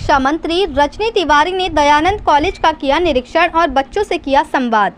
शिक्षा मंत्री रजनी तिवारी ने दयानंद कॉलेज का किया निरीक्षण और बच्चों से किया संवाद।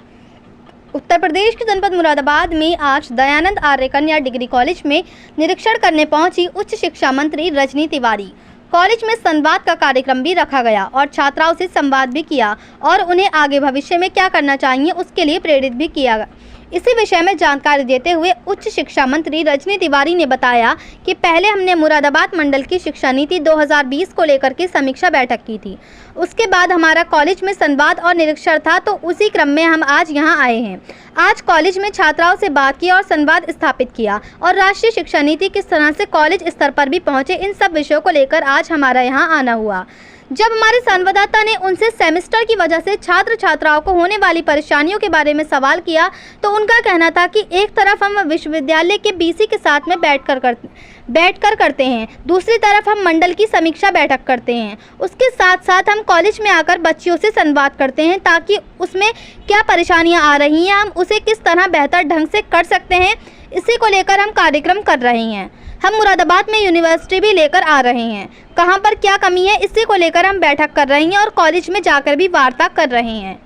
उत्तर प्रदेश के जनपद मुरादाबाद में आज दयानंद आर्य कन्या डिग्री कॉलेज में निरीक्षण करने पहुंची उच्च शिक्षा मंत्री रजनी तिवारी। कॉलेज में संवाद का कार्यक्रम भी रखा गया और छात्राओं से संवाद भी किया और उन्हें आगे भविष्य में क्या करना चाहिए उसके लिए प्रेरित भी किया। इसी विषय में जानकारी देते हुए उच्च शिक्षा मंत्री रजनी तिवारी ने बताया कि पहले हमने मुरादाबाद मंडल की शिक्षा नीति 2020 को लेकर के समीक्षा बैठक की थी। उसके बाद हमारा कॉलेज में संवाद और निरीक्षण था, तो उसी क्रम में हम आज यहां आए हैं। आज कॉलेज में छात्राओं से बात की और संवाद स्थापित किया और राष्ट्रीय शिक्षा नीति किस तरह से कॉलेज स्तर पर भी पहुंचे, इन सब विषयों को लेकर आज हमारा यहाँ आना हुआ। जब हमारे संवाददाता ने उनसे सेमेस्टर की वजह से छात्र छात्राओं को होने वाली परेशानियों के बारे में सवाल किया, तो उनका कहना था कि एक तरफ हम विश्वविद्यालय के बीसी के साथ में बैठकर करते हैं, दूसरी तरफ हम मंडल की समीक्षा बैठक करते हैं। उसके साथ साथ हम कॉलेज में आकर बच्चियों से संवाद करते हैं ताकि उसमें क्या परेशानियां आ रही हैं, हम उसे किस तरह बेहतर ढंग से कर सकते हैं, इसी को लेकर हम कार्यक्रम कर रहे हैं। हम मुरादाबाद में यूनिवर्सिटी भी लेकर आ रहे हैं, कहां पर क्या कमी है इसी को लेकर हम बैठक कर रहे हैं और कॉलेज में जाकर भी वार्ता कर रहे हैं।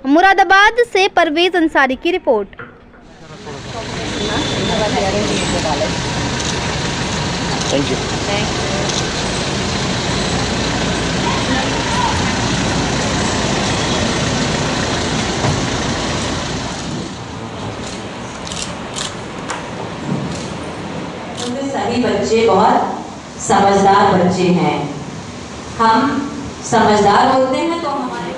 मुरादाबाद से परवेज अंसारी की रिपोर्ट। Thank you. सभी बच्चे बहुत समझदार बच्चे हैं। हम समझदार होते हैं तो हमारे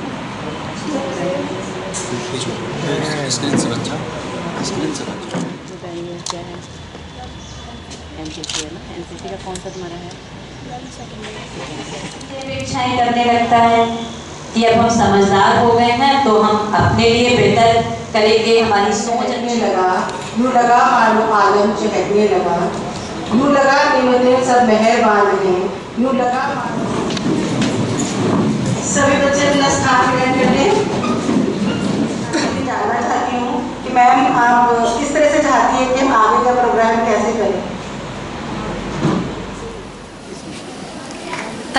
एनसीसी का कौन सा तुम्हारा है? इच्छाएं करने लगता है कि अब हम समझदार हो गए हैं तो हम अपने लिए बेहतर करेंगे। हमारी सोच यूँ लगा मालूम आलम चहकने लगा, यूँ लगा निमतें सब मेहरबान हैं, यूँ लगा सभी बच्चे अपना स्थान ग्रहण कर लें। जानना चाहती हूँ कि मैम आप किस तरह से चाहती है कि हम आगे का प्रोग्राम कैसे करें?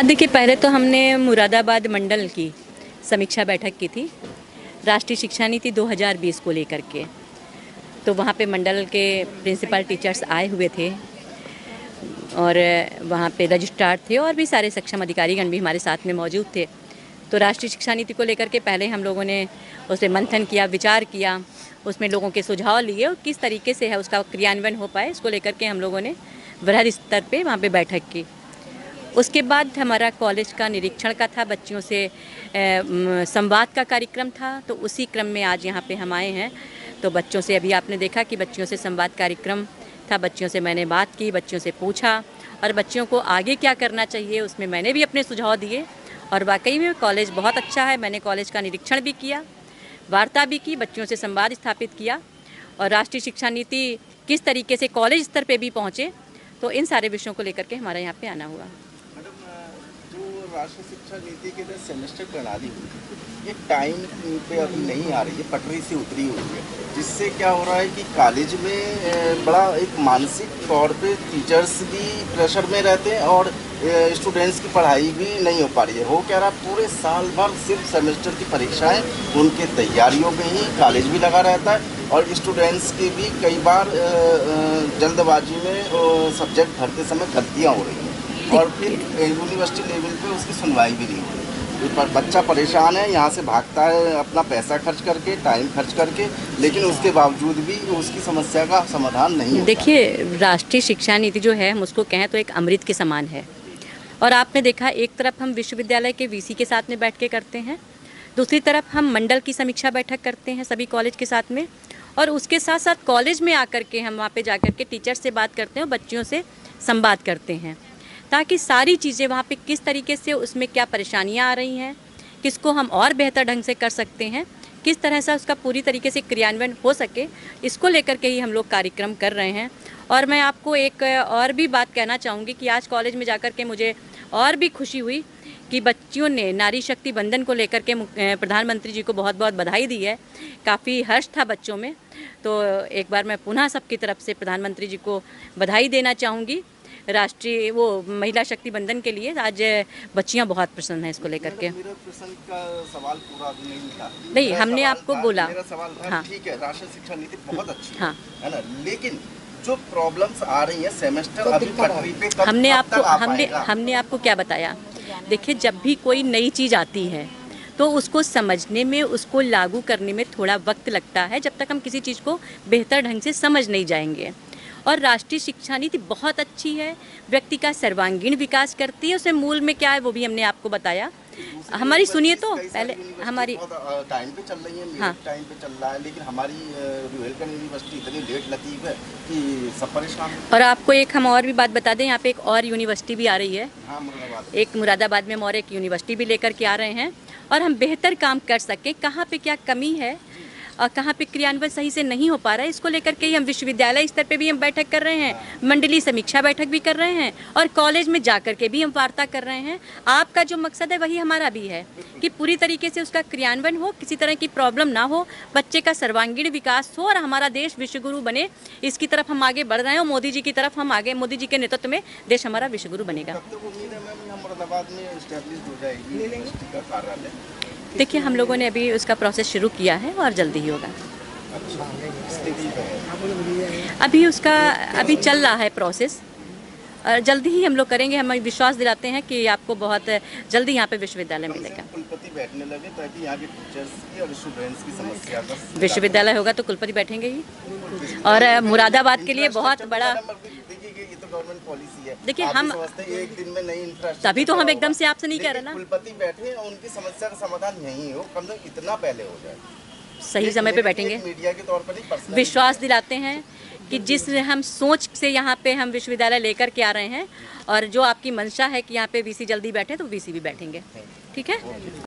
देखिए, पहले तो हमने मुरादाबाद मंडल की समीक्षा बैठक की थी राष्ट्रीय शिक्षा नीति 2020 को लेकर के। तो वहाँ पे मंडल के प्रिंसिपल टीचर्स आए हुए थे और वहाँ पे रजिस्ट्रार थे और भी सारे सक्षम अधिकारीगण भी हमारे साथ में मौजूद थे। तो राष्ट्रीय शिक्षा नीति को लेकर के पहले हम लोगों ने उस पर मंथन किया, विचार किया, उसमें लोगों के सुझाव लिए और किस तरीके से है उसका क्रियान्वयन हो पाए, इसको लेकर के हम लोगों ने वृहद स्तर पे वहाँ पे बैठक की। उसके बाद हमारा कॉलेज का निरीक्षण का था, बच्चियों से संवाद का कार्यक्रम था। तो उसी क्रम में आज यहाँ पे हम आए हैं। तो बच्चों से अभी आपने देखा कि बच्चियों से संवाद कार्यक्रम था, बच्चियों से मैंने बात की, बच्चियों से पूछा और बच्चियों को आगे क्या करना चाहिए उसमें मैंने भी अपने सुझाव दिए। और वाकई में कॉलेज बहुत अच्छा है। मैंने कॉलेज का निरीक्षण भी किया, वार्ता भी की, बच्चियों से संवाद स्थापित किया और राष्ट्रीय शिक्षा नीति किस तरीके से कॉलेज स्तर पे भी पहुँचे, तो इन सारे विषयों को लेकर के हमारा यहाँ पे आना हुआ। राष्ट्रीय शिक्षा नीति के लिए सेमेस्टर प्रणाली ये टाइम पे अभी नहीं आ रही है, पटरी से उतरी हुई है, जिससे क्या हो रहा है कि कॉलेज में बड़ा एक मानसिक तौर पे टीचर्स भी प्रेशर में रहते हैं और स्टूडेंट्स की पढ़ाई भी नहीं हो पा रही है। हो क्या रहा, पूरे साल भर सिर्फ सेमेस्टर की परीक्षाएं, उनके तैयारियों में ही कॉलेज भी लगा रहता है और स्टूडेंट्स की भी कई बार जल्दबाजी में सब्जेक्ट भरते समय गलतियाँ हो रही हैं और फिर यूनिवर्सिटी लेवल पे उसकी सुनवाई भी नहीं हो रही। पर बच्चा परेशान है, यहाँ से भागता है अपना पैसा खर्च करके, टाइम खर्च करके, लेकिन उसके बावजूद भी उसकी समस्या का समाधान नहीं होता। देखिए, राष्ट्रीय शिक्षा नीति जो है हम उसको कहें तो एक अमृत के समान है। और आपने देखा, एक तरफ हम विश्वविद्यालय के वीसी के साथ में बैठ के करते हैं, दूसरी तरफ हम मंडल की समीक्षा बैठक करते हैं सभी कॉलेज के साथ में, और उसके साथ साथ कॉलेज में आकर के हम वहाँ पे जाकर के टीचर से बात करते हैं और बच्चियों से संवाद करते हैं, ताकि सारी चीज़ें वहाँ पे किस तरीके से उसमें क्या परेशानियाँ आ रही हैं, किसको हम और बेहतर ढंग से कर सकते हैं, किस तरह से उसका पूरी तरीके से क्रियान्वयन हो सके, इसको लेकर के ही हम लोग कार्यक्रम कर रहे हैं। और मैं आपको एक और भी बात कहना चाहूँगी कि आज कॉलेज में जाकर के मुझे और भी खुशी हुई कि बच्चियों ने नारी शक्ति बंधन को लेकर के प्रधानमंत्री जी को बहुत बहुत बधाई दी है। काफ़ी हर्ष था बच्चों में। तो एक बार मैं पुनः सबकी तरफ से प्रधानमंत्री जी को बधाई देना चाहूँगी। राष्ट्रीय वो महिला शक्ति बंधन के लिए आज बच्चियां बहुत प्रसन्न हैं इसको लेकर के। मेरा प्रश्न का सवाल पूरा अभी नहीं था। नहीं, मेरा हमने सवाल आपको था- बोला। मेरा सवाल था, हाँ। ठीक है, राष्ट्रीय शिक्षा नीति बहुत अच्छी हाँ। है ना, लेकिन जो प्रॉब्लम्स आ रही है सेमेस्टर अभी पटरी पे कब हमने कब आपको तक आ पाएगा? हमने आपको क्या बताया? देखिए, जब भी कोई नई चीज़ आती है तो उसको समझने में, उसको लागू करने में थोड़ा वक्त लगता है, जब तक हम किसी चीज़ को बेहतर ढंग से समझ नहीं जाएंगे। और राष्ट्रीय शिक्षा नीति बहुत अच्छी है, व्यक्ति का सर्वांगीण विकास करती है। उसमें मूल में क्या है वो भी हमने आपको बताया। हमारी सुनिए तो कई सारी पहले यूनिवर्सिटी हमारी बहुत टाइम पे चल रही है, हाँ। मेरे टाइम पे चल रहा है, लेकिन हमारी रुहेलखंड यूनिवर्सिटी इतनी लेट लतीफ़ है कि सब परेशान है। और आपको एक हम और भी बात बता दें, यहाँ पे एक और यूनिवर्सिटी भी आ रही है। हाँ, मुरादाबाद एक मुरादाबाद में हम और एक यूनिवर्सिटी भी लेकर के आ रहे हैं, और हम बेहतर काम कर सकें, कहाँ पे क्या कमी है और कहाँ पे क्रियान्वयन सही से नहीं हो पा रहा है, इसको लेकर के ही हम विश्वविद्यालय स्तर पे भी हम बैठक कर रहे हैं, मंडलीय समीक्षा बैठक भी कर रहे हैं, और कॉलेज में जा कर के भी हम वार्ता कर रहे हैं। आपका जो मकसद है वही हमारा भी है कि पूरी तरीके से उसका क्रियान्वयन हो, किसी तरह की प्रॉब्लम ना हो, बच्चे का सर्वांगीण विकास हो और हमारा देश विश्वगुरु बने। इसकी तरफ हम आगे बढ़ रहे हैं और मोदी जी की तरफ हम आगे, मोदी जी के नेतृत्व में देश हमारा विश्वगुरु बनेगा। कब तक उम्मीद है मैम यहाँ मुरादाबाद में एस्टेब्लिश हो जाएगी यूनिवर्सिटी का कार्यालय? देखिए, हम लोगों ने अभी उसका प्रोसेस शुरू किया है और जल्दी ही होगा। स्थिति पे है। अभी उसका अभी चल रहा है प्रोसेस, और जल्दी ही हम लोग करेंगे। हम विश्वास दिलाते हैं कि आपको बहुत जल्दी यहाँ पे विश्वविद्यालय मिलेगा। कुलपति बैठने लगे ताकि यहाँ के टीचर्स की और स्टूडेंट्स की समस्या का विश्वविद्यालय होगा तो कुलपति बैठेंगे ही, और मुरादाबाद के लिए बहुत बड़ा। देखिए कि ये तो गवर्नमेंट पॉलिसी है। देखिए, आप हम भी समझते हैं एक दिन में नई इंफ्रास्ट्रक्चर तभी तो हम होगा। एकदम से आपसे नहीं कह रहे ना। लेकिन कुलपति बैठे और उनकी समस्या का समाधान यही हो, कम से कम इतना पहले हो जाए। सही समय पे बैठेंगे। मीडिया के तौर पर नहीं, पर्सनल विश्वास दिलाते हैं कि जिस हम सोच से यहाँ पे हम विश्वविद्यालय लेकर के आ रहे हैं, और जो आपकी मंशा है कि यहाँ पे वीसी जल्दी बैठे, तो वीसी भी बैठेंगे। ठीक है।